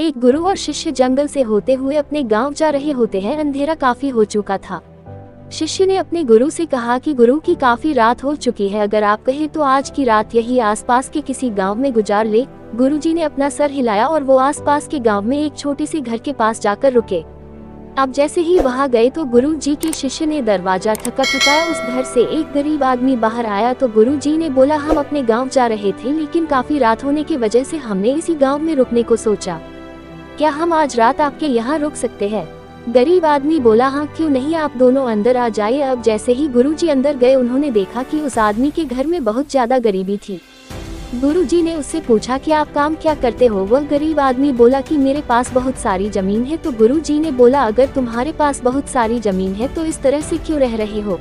एक गुरु और शिष्य जंगल से होते हुए अपने गांव जा रहे होते हैं। अंधेरा काफी हो चुका था। शिष्य ने अपने गुरु से कहा कि गुरु की काफी रात हो चुकी है, अगर आप कहें तो आज की रात यही आसपास के किसी गांव में गुजार ले। गुरुजी ने अपना सर हिलाया और वो आसपास के गांव में एक छोटे से घर के पास जाकर रुके। अब जैसे ही वहां गए तो गुरुजी के शिष्य ने दरवाजा ठकठकाया। उस घर से एक गरीब आदमी बाहर आया तो गुरुजी ने बोला, हम अपने गांव जा रहे थे लेकिन काफी रात होने की वजह से हमने इसी गांव में रुकने को सोचा। क्या हम आज रात आपके यहाँ रुक सकते हैं? गरीब आदमी बोला, हाँ क्यों नहीं, आप दोनों अंदर आ जाइए। अब जैसे ही गुरुजी अंदर गए उन्होंने देखा कि उस आदमी के घर में बहुत ज्यादा गरीबी थी। गुरुजी ने उससे पूछा कि आप काम क्या करते हो? वह गरीब आदमी बोला कि मेरे पास बहुत सारी जमीन है। तो गुरुजी ने बोला, अगर तुम्हारे पास बहुत सारी जमीन है तो इस तरह से क्यों रह रहे हो?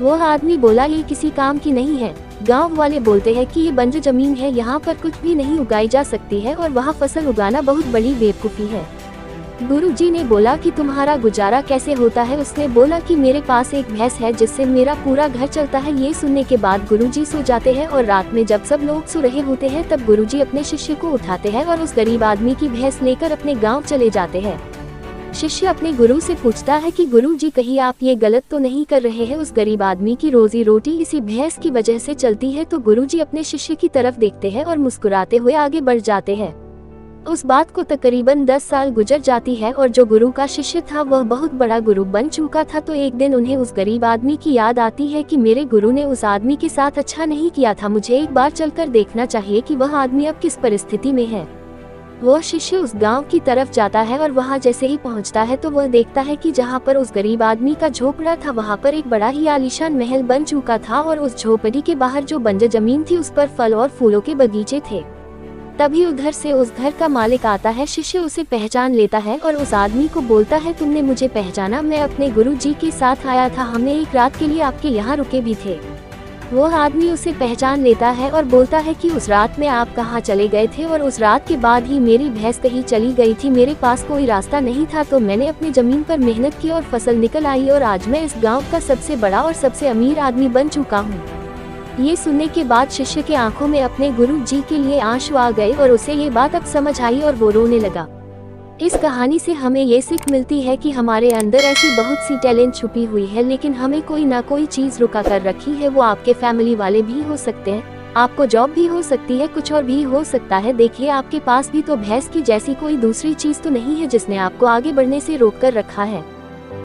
वह आदमी बोला, ये किसी काम की नहीं है। गांव वाले बोलते हैं कि ये बंजर जमीन है, यहाँ पर कुछ भी नहीं उगाई जा सकती है और वहाँ फसल उगाना बहुत बड़ी बेवकूफ़ी है। गुरुजी ने बोला कि तुम्हारा गुजारा कैसे होता है? उसने बोला कि मेरे पास एक भैंस है जिससे मेरा पूरा घर चलता है। ये सुनने के बाद गुरुजी सो जाते हैं और रात में जब सब लोग सो रहे होते हैं तब गुरुजी अपने शिष्य को उठाते हैं और उस गरीब आदमी की भैंस लेकर अपने गाँव चले जाते हैं। शिष्य अपने गुरु से पूछता है कि गुरुजी कहीं आप ये गलत तो नहीं कर रहे हैं? उस गरीब आदमी की रोजी रोटी इसी भैंस की वजह से चलती है। तो गुरुजी अपने शिष्य की तरफ देखते हैं और मुस्कुराते हुए आगे बढ़ जाते हैं। उस बात को तकरीबन 10 साल गुजर जाती है और जो गुरु का शिष्य था वह बहुत बड़ा गुरु बन चुका था। तो एक दिन उन्हें उस गरीब आदमी की याद आती है कि मेरे गुरु ने उस आदमी के साथ अच्छा नहीं किया था, मुझे एक बार चलकर देखना चाहिए कि वह आदमी अब किस परिस्थिति में है। वह शिष्य उस गांव की तरफ जाता है और वहां जैसे ही पहुंचता है तो वह देखता है कि जहां पर उस गरीब आदमी का झोपड़ा था वहां पर एक बड़ा ही आलीशान महल बन चुका था और उस झोपड़ी के बाहर जो बंजर जमीन थी उस पर फल और फूलों के बगीचे थे। तभी उधर से उस घर का मालिक आता है। शिष्य उसे पहचान लेता है और उस आदमी को बोलता है, तुमने मुझे पहचाना? मैं अपने गुरुजी के साथ आया था, हमने एक रात के लिए आपके यहाँ रुके भी थे। वो आदमी उसे पहचान लेता है और बोलता है कि उस रात में आप कहाँ चले गए थे? और उस रात के बाद ही मेरी भैंस कहीं चली गई थी, मेरे पास कोई रास्ता नहीं था, तो मैंने अपनी जमीन पर मेहनत की और फसल निकल आई और आज मैं इस गांव का सबसे बड़ा और सबसे अमीर आदमी बन चुका हूँ। ये सुनने के बाद शिष्य के आंखों में अपने गुरु जी के लिए आंसू आ गए और उसे ये बात अब समझ आई और वो रोने लगा। इस कहानी से हमें ये सीख मिलती है कि हमारे अंदर ऐसी बहुत सी टैलेंट छुपी हुई है लेकिन हमें कोई ना कोई चीज़ रुका कर रखी है। वो आपके फैमिली वाले भी हो सकते हैं, आपको जॉब भी हो सकती है, कुछ और भी हो सकता है। देखिए, आपके पास भी तो भैंस की जैसी कोई दूसरी चीज़ तो नहीं है जिसने आपको आगे बढ़ने से रोक कर रखा है।